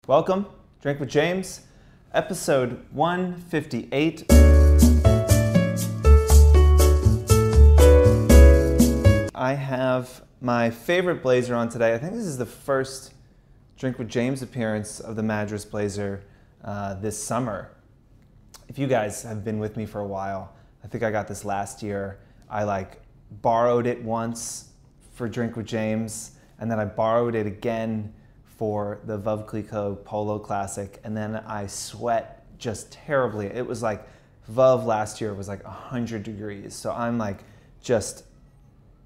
Welcome, Drink with James, episode 158. I have my favorite blazer on today. I think this is the first Drink with James appearance of the Madras blazer this summer. If you guys have been with me for a while, I think I got this last year. I borrowed it once for Drink with James, and then I borrowed it again for the Veuve Clicquot Polo Classic, and then I sweat just terribly. It was like Veuve last year was like 100 degrees, so I'm just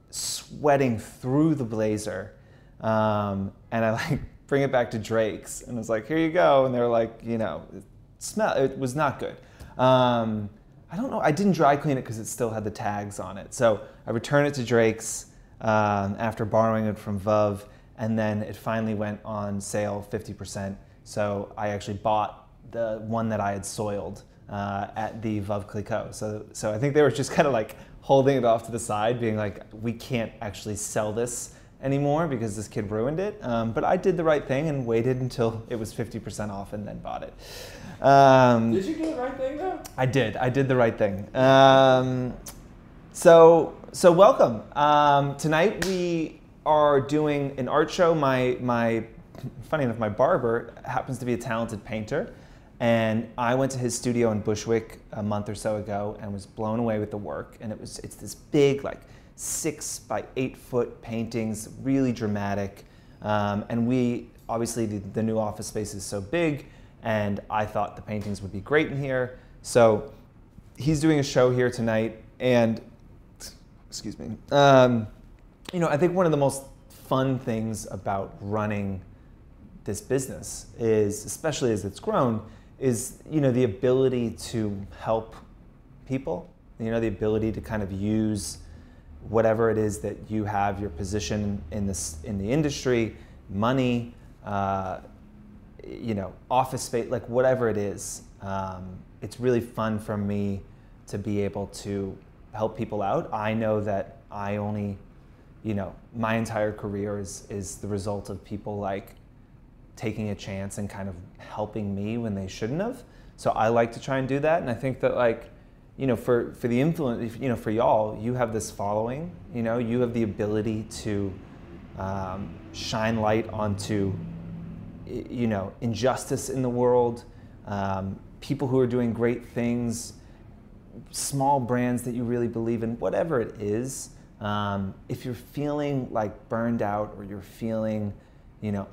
sweating through the blazer, and I bring it back to Drake's, and I was like, here you go, and they're like, it was not good. I don't know, I didn't dry clean it because it still had the tags on it, so I returned it to Drake's after borrowing it from Veuve, and then it finally went on sale 50%. So I actually bought the one that I had soiled at the Veuve Clicquot. So I think they were just kind of holding it off to the side, being like, we can't actually sell this anymore because this kid ruined it. But I did the right thing and waited until it was 50% off and then bought it. Did you do the right thing though? I did the right thing. So welcome. Tonight we are doing an art show. Funny enough, my barber happens to be a talented painter, and I went to his studio in Bushwick a month or so ago and was blown away with the work. And it's this big 6 by 8 foot paintings, really dramatic. And we obviously the new office space is so big, and I thought the paintings would be great in here. So he's doing a show here tonight, and excuse me. I think one of the most fun things about running this business is, especially as it's grown, is the ability to help people. The ability to kind of use whatever it is that you have, your position in the industry, money, office space, whatever it is. It's really fun for me to be able to help people out. I know that I only, my entire career is the result of people taking a chance and kind of helping me when they shouldn't have. So I like to try and do that, and I think that for the influence, for y'all, you have this following. You have the ability to shine light onto injustice in the world, people who are doing great things, small brands that you really believe in, whatever it is. If you're feeling burned out or you're feeling,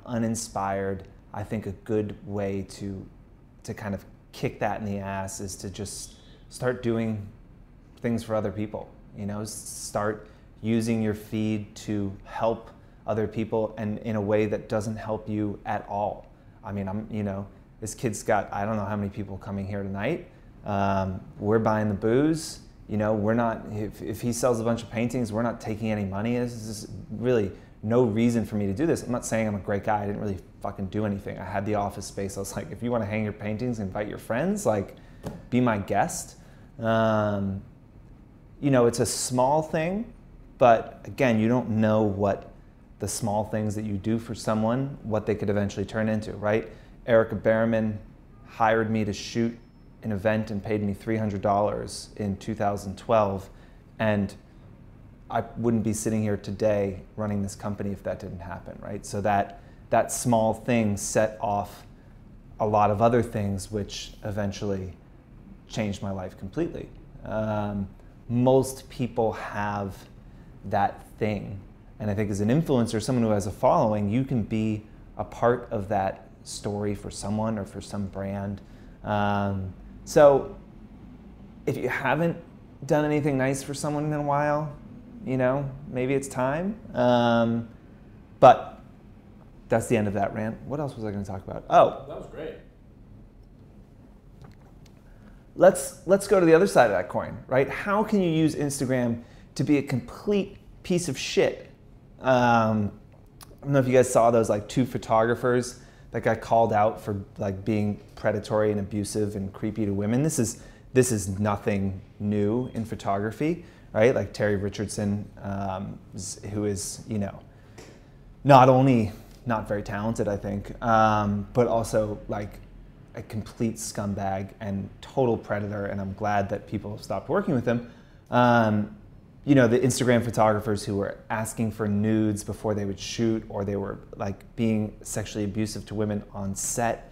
uninspired, I think a good way to kind of kick that in the ass is to just start doing things for other people. Start using your feed to help other people, and in a way that doesn't help you at all. I mean, this kid's got, I don't know how many people coming here tonight. We're buying the booze. We're not, if he sells a bunch of paintings, we're not taking any money. There's really no reason for me to do this. I'm not saying I'm a great guy. I didn't really fucking do anything. I had the office space. I was like, if you want to hang your paintings, invite your friends, be my guest. It's a small thing, but again, you don't know what the small things that you do for someone, what they could eventually turn into, right? Erica Behrman hired me to shoot an event and paid me $300 in 2012, and I wouldn't be sitting here today running this company if that didn't happen, right? So that small thing set off a lot of other things, which eventually changed my life completely. Most people have that thing, and I think as an influencer, someone who has a following, you can be a part of that story for someone or for some brand. So if you haven't done anything nice for someone in a while, maybe it's time. But that's the end of that rant. What else was I going to talk about? Oh, that was great. Let's go to the other side of that coin, right? How can you use Instagram to be a complete piece of shit? I don't know if you guys saw those 2 photographers that got called out for being predatory and abusive and creepy to women. This is nothing new in photography, right? Terry Richardson, who is not only not very talented, I think, but also like a complete scumbag and total predator, and I'm glad that people stopped working with him. You know, the Instagram photographers who were asking for nudes before they would shoot, or they were like being sexually abusive to women on set.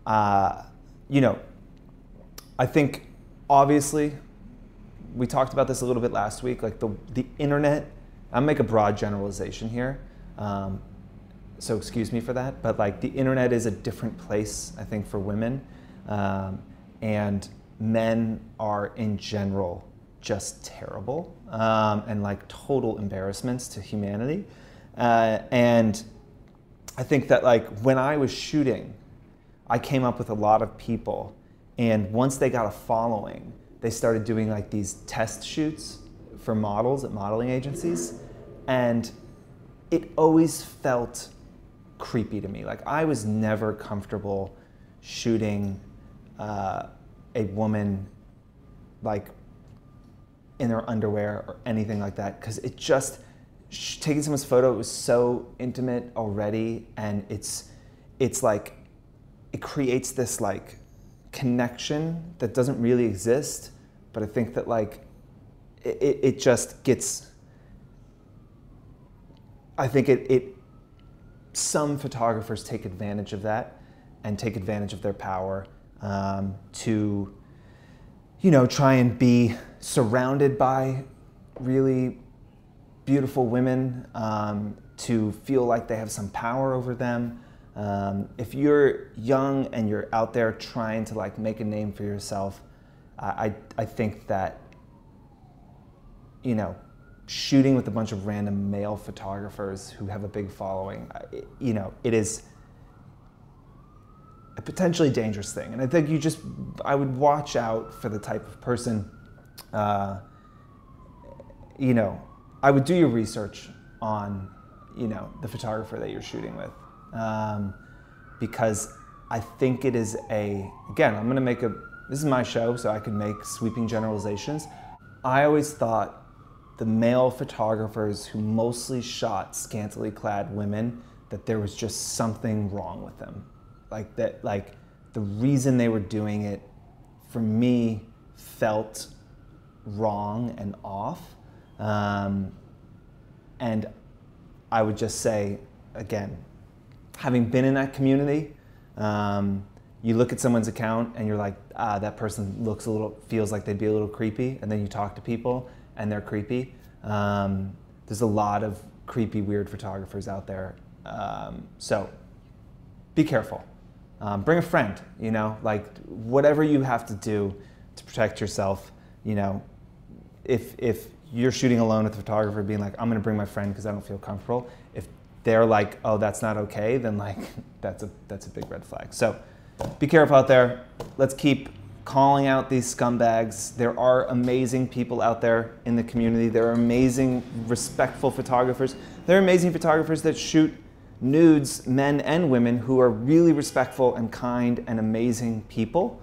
You know, I think obviously, we talked about this a little bit last week, like the internet, I'll make a broad generalization here, so excuse me for that, but like the internet is a different place, I think, for women, and men are in general just terrible, and like total embarrassments to humanity. And I think that like when I was shooting, I came up with a lot of people, and once they got a following, they started doing like these test shoots for models at modeling agencies, and it always felt creepy to me. Like I was never comfortable shooting a woman like in their underwear or anything like that, because it just, taking someone's photo, it was so intimate already, and it's like, it creates this like connection that doesn't really exist, but I think that like it just gets, I think some photographers take advantage of that and take advantage of their power to, you know, try and be surrounded by really beautiful women, to feel like they have some power over them. If you're young and you're out there trying to like make a name for yourself, I think that, you know, shooting with a bunch of random male photographers who have a big following, you know, it is a potentially dangerous thing. And I think I would watch out for the type of person, you know, I would do your research on, you know, the photographer that you're shooting with. Because I think it is again, I'm gonna make this is my show, so I can make sweeping generalizations. I always thought the male photographers who mostly shot scantily clad women, that there was just something wrong with them. Like that, like the reason they were doing it, for me, felt wrong and off. And I would just say, again, having been in that community, you look at someone's account and you're like, that person feels like they'd be a little creepy, and then you talk to people and they're creepy. There's a lot of creepy, weird photographers out there. So be careful. Bring a friend, you know, like whatever you have to do to protect yourself, you know, if you're shooting alone with the photographer being like, I'm gonna bring my friend because I don't feel comfortable. If they're like, oh, that's not okay, then like, that's a big red flag. So be careful out there. Let's keep calling out these scumbags. There are amazing people out there in the community. There are amazing, respectful photographers. There are amazing photographers that shoot nudes, men and women, who are really respectful and kind and amazing people.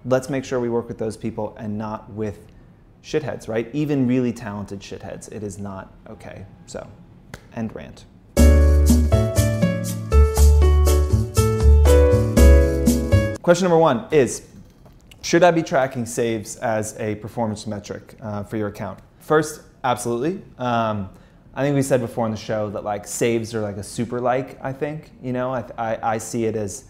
Let's make sure we work with those people and not with shitheads, right? Even really talented shitheads. It is not okay. So, end rant. Question number 1 is, should I be tracking saves as a performance metric for your account? First, absolutely. I think we said before on the show that like saves are like a super like, I think. You know, I see it as,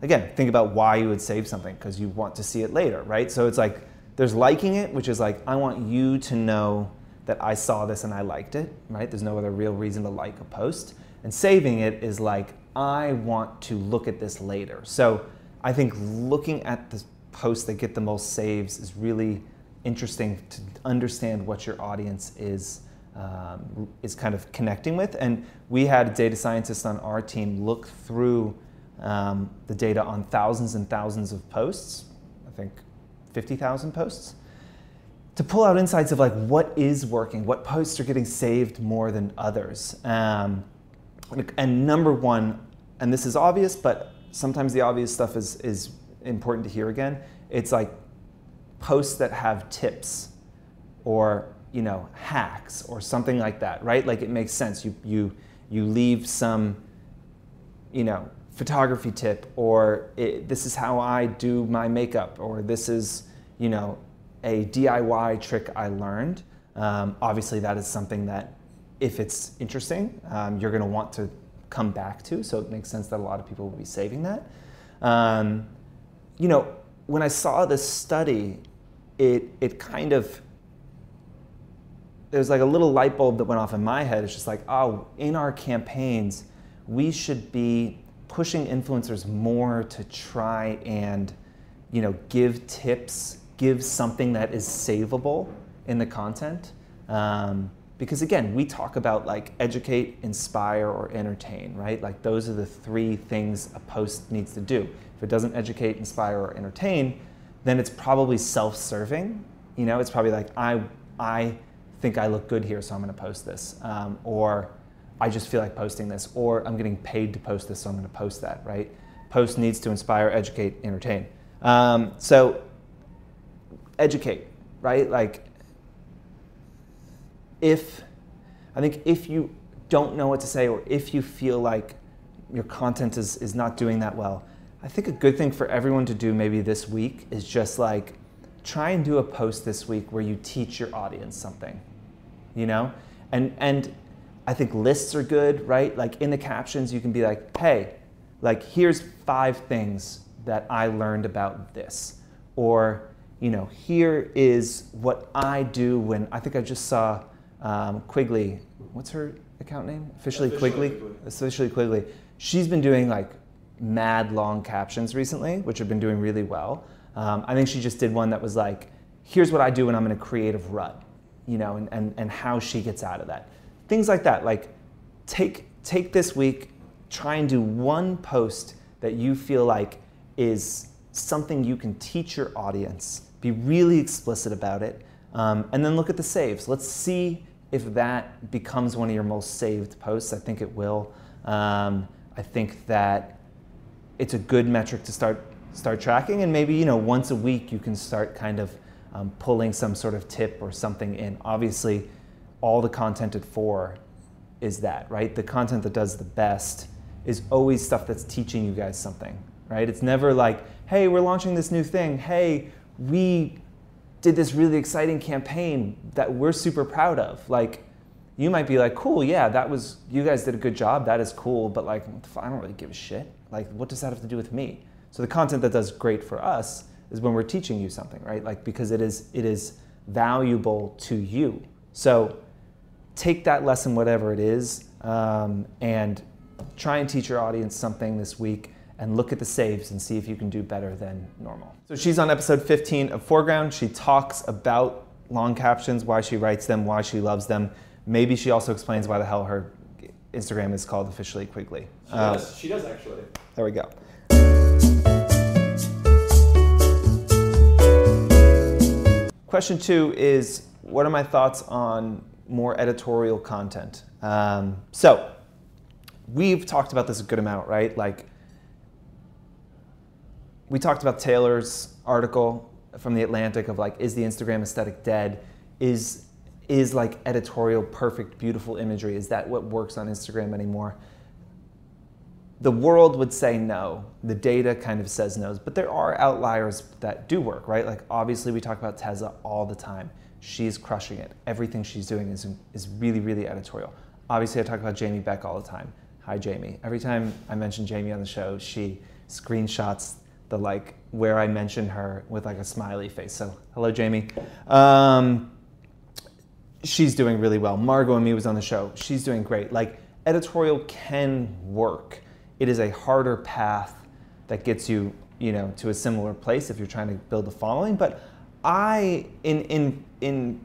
again, think about why you would save something, because you want to see it later, right? So it's like, there's liking it, which is like, I want you to know that I saw this and I liked it, right? There's no other real reason to like a post. And saving it is like, I want to look at this later. So I think looking at the posts that get the most saves is really interesting to understand what your audience is kind of connecting with. And we had a data scientist on our team look through the data on thousands and thousands of posts, I think 50,000 posts, to pull out insights of like what is working, what posts are getting saved more than others. And number one, and this is obvious, but sometimes the obvious stuff is important to hear again, it's like posts that have tips or, you know, hacks or something like that, right? Like it makes sense. You you leave some, photography tip, or this is how I do my makeup, or this is, a DIY trick I learned. Obviously that is something that if it's interesting, you're gonna want to come back to, so it makes sense that a lot of people will be saving that. When I saw this study, it kind of, there's like a little light bulb that went off in my head. It's just like, oh, in our campaigns, we should be pushing influencers more to try and, give tips, give something that is savable in the content. Because again, we talk about like educate, inspire, or entertain, right? Like those are the three things a post needs to do. If it doesn't educate, inspire, or entertain, then it's probably self-serving. It's probably like, I think I look good here, so I'm gonna post this. Or I just feel like posting this, or I'm getting paid to post this, so I'm gonna post that, right? Post needs to inspire, educate, entertain. So educate, right? Like I think if you don't know what to say, or if you feel like your content is not doing that well, I think a good thing for everyone to do maybe this week is just like, try and do a post this week where you teach your audience something, And I think lists are good, right? Like in the captions, you can be like, hey, like here's 5 things that I learned about this. Or, here is what I do when, I think I just saw Quigley, what's her account name? Officially Quigley. She's been doing like mad long captions recently, which have been doing really well. I think she just did one that was like, here's what I do when I'm in a creative rut, and how she gets out of that. Things like that, like take this week, try and do one post that you feel like is something you can teach your audience, be really explicit about it, and then look at the saves. Let's see if that becomes one of your most saved posts. I think it will. I think that it's a good metric to start tracking, and maybe once a week you can start kind of pulling some sort of tip or something in. Obviously, all the content at 4 is that, right? The content that does the best is always stuff that's teaching you guys something, right? It's never like, hey, we're launching this new thing. Hey, we did this really exciting campaign that we're super proud of. Like, you might be like, cool, yeah, you guys did a good job, that is cool, but like, I don't really give a shit. Like, what does that have to do with me? So the content that does great for us is when we're teaching you something, right? Like, because it is valuable to you. So take that lesson, whatever it is, and try and teach your audience something this week, and look at the saves and see if you can do better than normal. So she's on episode 15 of Foreground. She talks about long captions, why she writes them, why she loves them. Maybe she also explains why the hell her Instagram is called Officially Quigley. She does actually. There we go. Question 2 is, what are my thoughts on more editorial content? So we've talked about this a good amount, right? Like, we talked about Taylor's article from The Atlantic of like, is the Instagram aesthetic dead? Is like editorial perfect, beautiful imagery, is that what works on Instagram anymore? The world would say no. The data kind of says no, but there are outliers that do work, right? Like obviously we talk about Tessa all the time. She's crushing it. Everything she's doing is really, really editorial. Obviously I talk about Jamie Beck all the time. Hi Jamie. Every time I mention Jamie on the show, she screenshots the like where I mention her with like a smiley face. So hello Jamie. She's doing really well. Margot and me was on the show. She's doing great. Like editorial can work. It is a harder path that gets you, to a similar place if you're trying to build a following. But in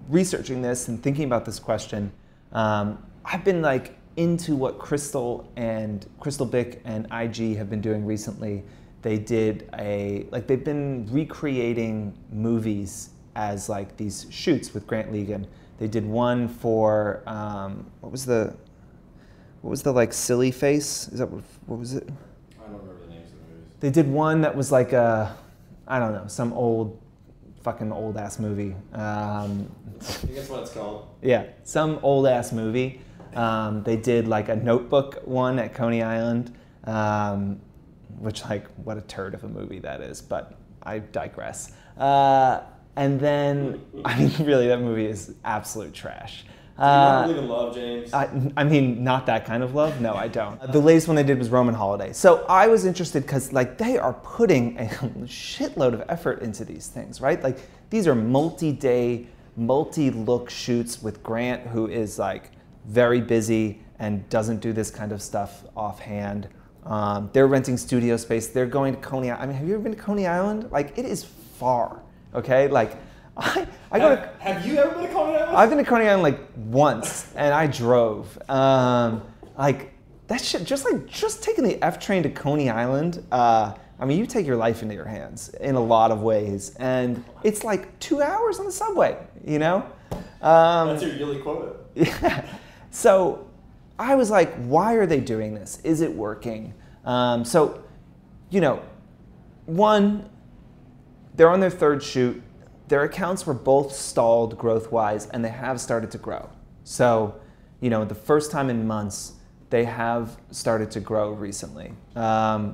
researching this and thinking about this question, I've been like into what Crystal Bick and IG have been doing recently. They did they've been recreating movies as like these shoots with Grant Legan. They did one for what was the like silly face? Is that what was it? I don't remember the names of the movies. They did one that was like I don't know, some fucking old ass movie. I think that's what it's called. Yeah, some old ass movie. They did like a notebook one at Coney Island, which like what a turd of a movie that is, but I digress. And then, I mean, really, that movie is absolute trash. Do you not believe in love, James? I mean, not that kind of love. No, I don't. The latest one they did was Roman Holiday. So I was interested because like they are putting a shitload of effort into these things, right? Like these are multi-day, multi-look shoots with Grant, who is like very busy and doesn't do this kind of stuff offhand. They're renting studio space. They're going to Coney Island. I mean, have you ever been to Coney Island? Like it is far, okay? Like I go to... Have you ever been to Coney Island? I've been to Coney Island like once, and I drove. Like that shit, just taking the F train to Coney Island. I mean, you take your life into your hands in a lot of ways, and it's like 2 hours on the subway. You know. That's your yearly quota. Yeah. So I was like, why are they doing this? Is it working? So, you know, one, they're on their third shoot. Their accounts were both stalled growth-wise, and they have started to grow. So, you know, the first time in months, they have started to grow recently,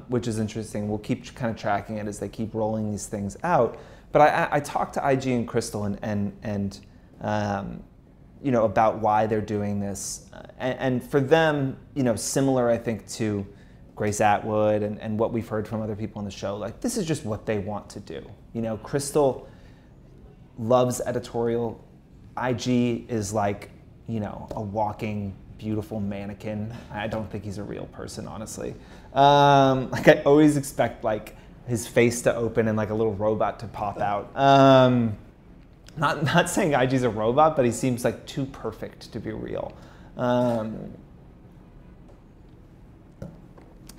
which is interesting. We'll keep kind of tracking it as they keep rolling these things out. But I talked to IG and Crystal and you know, about why they're doing this. And for them, you know, similar, I think, to Grace Atwood and what we've heard from other people on the show, like, this is just what they want to do. You know, Crystal loves Editorial. IG is like, you know, a walking, beautiful mannequin. I don't think he's a real person, honestly. Like, I always expect, like, his face to open and, like, a little robot to pop out. Not saying IG's a robot, but he seems, like, too perfect to be real.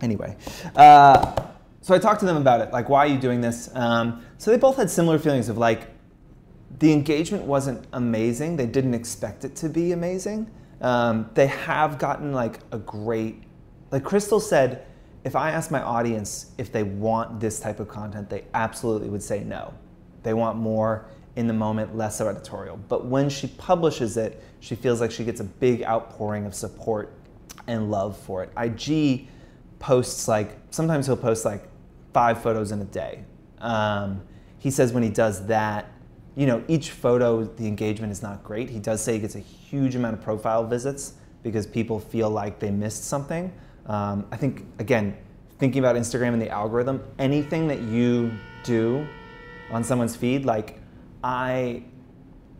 Anyway, so I talked to them about it, like, why are you doing this? So they both had similar feelings of, like, the engagement wasn't amazing. They didn't expect it to be amazing. They have gotten, like, a great, like Crystal said, if I ask my audience if they want this type of content, they absolutely would say no. They want more in the moment, less of Editorial. But when she publishes it, she feels like she gets a big outpouring of support and love for it. IG posts, like, sometimes he'll post like 5 photos in a day. He says when he does that, you know, each photo, the engagement is not great. He does say he gets a huge amount of profile visits because people feel like they missed something. I think, again, thinking about Instagram and the algorithm, anything that you do on someone's feed, like I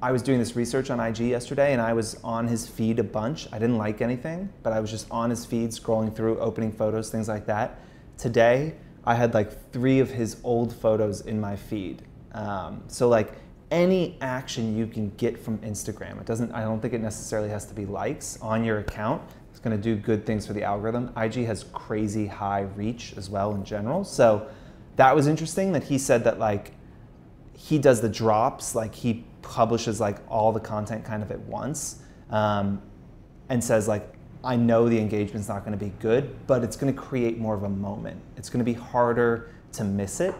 was doing this research on IG yesterday and I was on his feed a bunch. I didn't like anything, but I was just on his feed scrolling through, opening photos, things like that. Today, I had like 3 of his old photos in my feed. So like any action you can get from Instagram, I don't think it necessarily has to be likes on your account. It's gonna do good things for the algorithm. IG has crazy high reach as well in general. So that was interesting that he said that, like, he does the drops, like he publishes like all the content kind of at once, and says, like, I know the engagement's not gonna be good, but it's gonna create more of a moment. It's gonna be harder to miss it.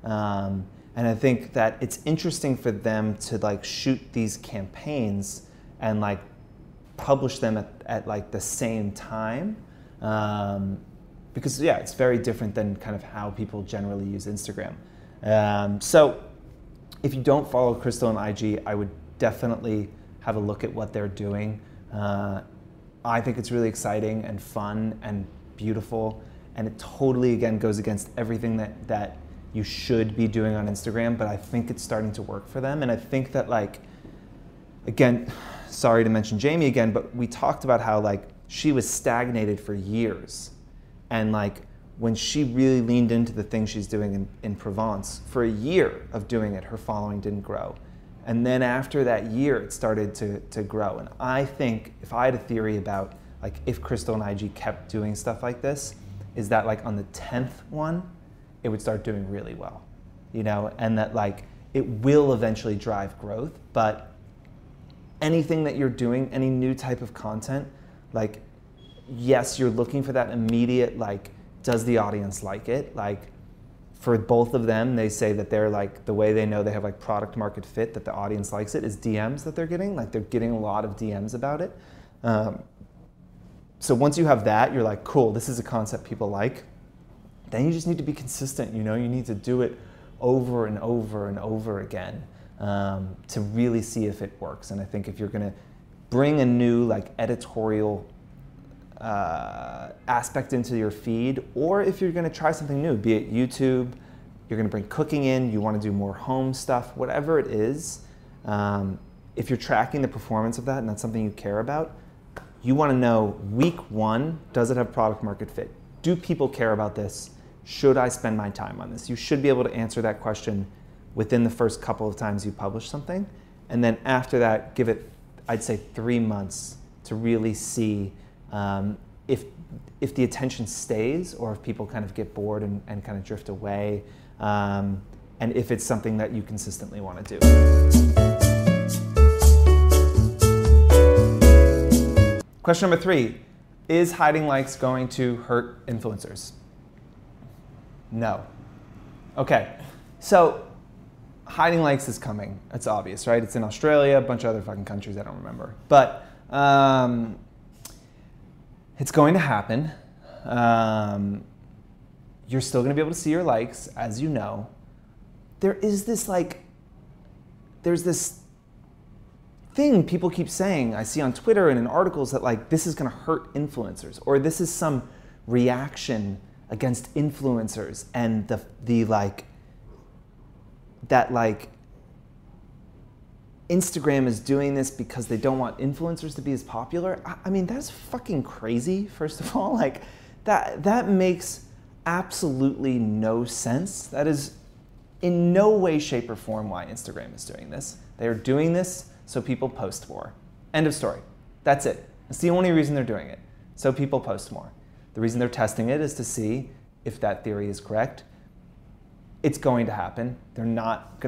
And I think that it's interesting for them to like shoot these campaigns and like publish them at like the same time. Because yeah, it's very different than kind of how people generally use Instagram. So if you don't follow Crystal and IG, I would definitely have a look at what they're doing. I think it's really exciting and fun and beautiful, and it totally, again, goes against everything that you should be doing on Instagram, but I think it's starting to work for them. And I think that, like, again, sorry to mention Jamie again, but we talked about how, like, she was stagnated for years. And, like, when she really leaned into the thing she's doing in Provence, for a year of doing it, her following didn't grow. And then after that year, it started to grow. And I think, if I had a theory about, like, if Crystal and IG kept doing stuff like this, is that, like, on the 10th one, it would start doing really well, you know? And that, like, it will eventually drive growth, but anything that you're doing, any new type of content, like, yes, you're looking for that immediate, like, does the audience like it? Like, for both of them, they say that they're, like, the way they know they have, like, product market fit, that the audience likes it, is DMs that they're getting. Like, they're getting a lot of DMs about it. So once you have that, you're like, cool, this is a concept people like. Then you just need to be consistent, you need to do it over and over and over again to really see if it works. And I think if you're gonna bring a new like editorial aspect into your feed, or if you're gonna try something new, be it YouTube, you're gonna bring cooking in, you wanna do more home stuff, whatever it is, if you're tracking the performance of that and that's something you care about, you wanna know week 1, does it have product market fit? Do people care about this? Should I spend my time on this? You should be able to answer that question within the first couple of times you publish something. And then after that, give it, I'd say 3 months to really see if the attention stays or if people kind of get bored and kind of drift away, and if it's something that you consistently want to do. Question number 3, is hiding likes going to hurt influencers? No. Okay, so hiding likes is coming. It's obvious, right? It's in Australia, a bunch of other fucking countries I don't remember. But it's going to happen. You're still going to be able to see your likes, as you know. There is this there's this thing people keep saying, I see on Twitter and in articles, that like this is going to hurt influencers, or this is some reaction against influencers, and Instagram is doing this because they don't want influencers to be as popular. I mean, that's fucking crazy, first of all. Like, that makes absolutely no sense. That is in no way, shape, or form why Instagram is doing this. They are doing this so people post more. End of story. That's it. It's the only reason they're doing it, so people post more. The reason they're testing it is to see if that theory is correct. It's going to happen. They're not,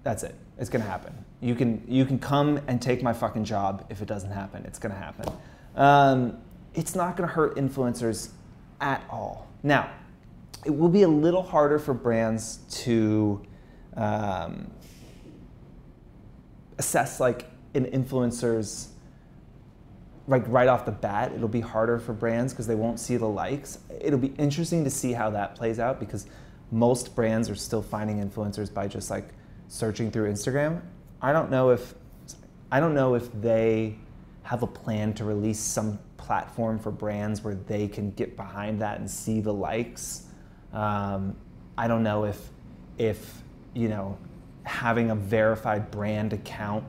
that's it. It's gonna happen. You can come and take my fucking job if it doesn't happen. It's gonna happen. It's not gonna hurt influencers at all. Now, it will be a little harder for brands to assess like an influencer's, like right off the bat. It'll be harder for brands because they won't see the likes. It'll be interesting to see how that plays out, because most brands are still finding influencers by just like searching through Instagram. I don't know if they have a plan to release some platform for brands where they can get behind that and see the likes. I don't know if having a verified brand account,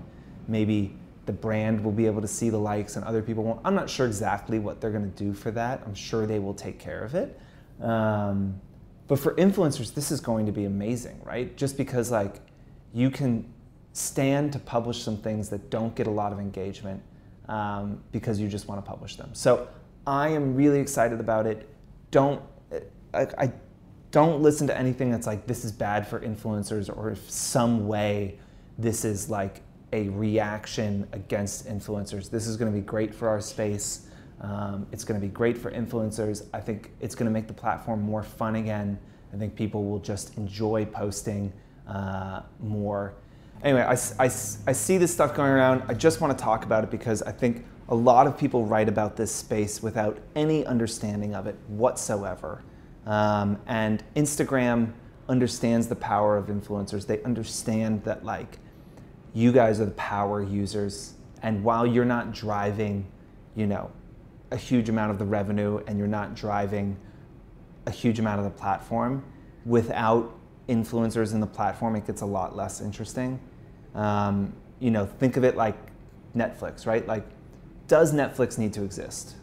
maybe the brand will be able to see the likes and other people won't. I'm not sure exactly what they're gonna do for that. I'm sure they will take care of it. But for influencers, this is going to be amazing, right? Just because like you can stand to publish some things that don't get a lot of engagement because you just want to publish them. So I am really excited about it. I don't listen to anything that's like this is bad for influencers, or if some way this is like a reaction against influencers. This is going to be great for our space. It's going to be great for influencers. I think it's going to make the platform more fun again. I think people will just enjoy posting more. Anyway, I see this stuff going around. I just want to talk about it because I think a lot of people write about this space without any understanding of it whatsoever. And Instagram understands the power of influencers. They understand that like you guys are the power users, and while you're not driving, a huge amount of the revenue, and you're not driving a huge amount of the platform, without influencers in the platform, it gets a lot less interesting. Think of it like Netflix, right? Like, does Netflix need to exist?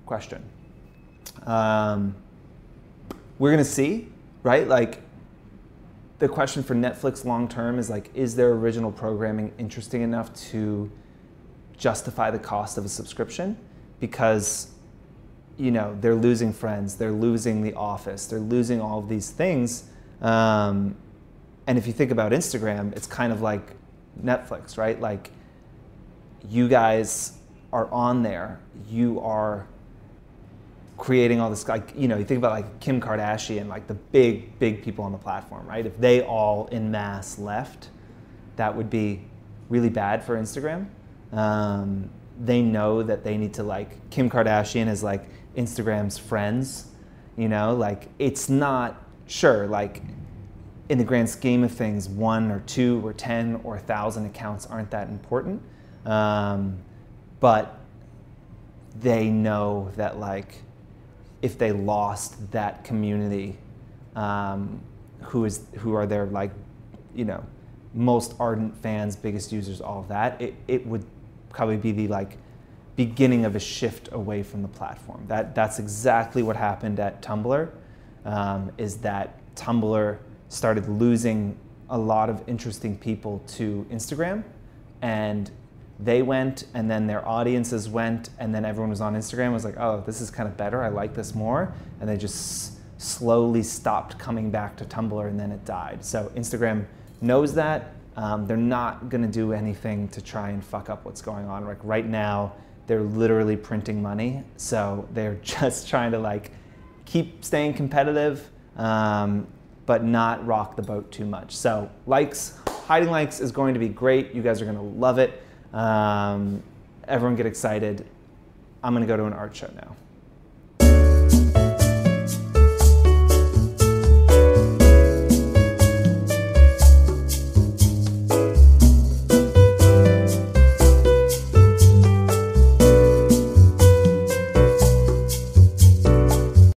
Question. We're gonna see, right? Like, the question for Netflix long term is like, is their original programming interesting enough to justify the cost of a subscription? Because they're losing Friends, they're losing The Office, they're losing all of these things. And if you think about Instagram, it's kind of like Netflix, right? Like, you guys are on there, you are creating all this, like, you think about like Kim Kardashian, like the big people on the platform, right? If they all en masse left, that would be really bad for Instagram. they know that they need to, like, Kim Kardashian is like Instagram's friends, you know, like it's not, sure, like in the grand scheme of things, 1 or 2 or 10 or 1,000 accounts aren't that important. But they know that, like, if they lost that community, who are their, like, you know, most ardent fans, biggest users, all of that, it would probably be the, like, beginning of a shift away from the platform. That's exactly what happened at Tumblr, is that Tumblr started losing a lot of interesting people to Instagram, and they went, and then their audiences went, and then everyone was on Instagram and was like, oh, this is kind of better, I like this more, and they just slowly stopped coming back to Tumblr, and then it died. So Instagram knows that. They're not gonna do anything to try and fuck up what's going on. Like right now, they're literally printing money, so they're just trying to, like, keep staying competitive, but not rock the boat too much. So likes, hiding likes is going to be great. You guys are gonna love it. Everyone get excited. I'm gonna go to an art show now.